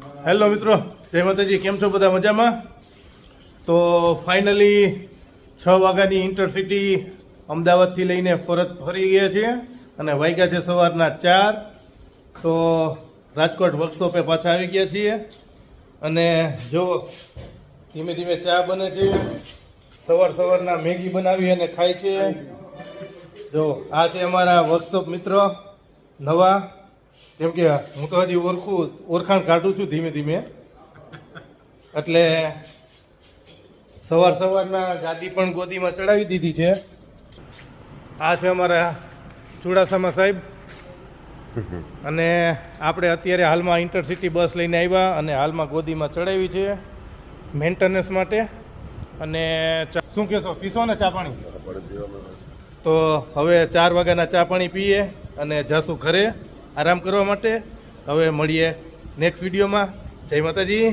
Hello મિત્રો, જય માતાજી. કેમ છો બધા? મજામાં? તો ફાઇનલી 6 વાગ્યાની ઇન્ટરસિટી અમદાવાદથી લઈને પરત ફરી ગયા છીએ અને વાગ્યા છે સવારના 4. તો રાજકોટ વર્કશોપે પાછા આવી ગયા છીએ અને જો ધીમે ધીમે ચા બને છે. સવારના મેગી બનાવી અને ખાય છે. જો આ છે અમારા વર્કશોપ મિત્રો નવા. કેમ કે હું તો હજી ઓળખાણ કાઢું છું ધીમે ધીમે, એટલે સવારના ગાદી પણ ગોદીમાં ચડાવી દીધી છે. આ છે અમારા ચુડાસમા સાહેબ અને આપણે અત્યારે હાલમાં ઇન્ટરસિટી બસ લઈને આવ્યા અને હાલમાં ગોદીમાં ચડાવી છે મેન્ટેનન્સ માટે. અને શું કહેશો, પીશો ને ચા પાણી? તો હવે 4 વાગ્યાના ચા પાણી પીએ અને જાશું ઘરે આરામ કરવા માટે. હવે મળીએ નેક્સ્ટ વિડીયોમાં. જય માતાજી.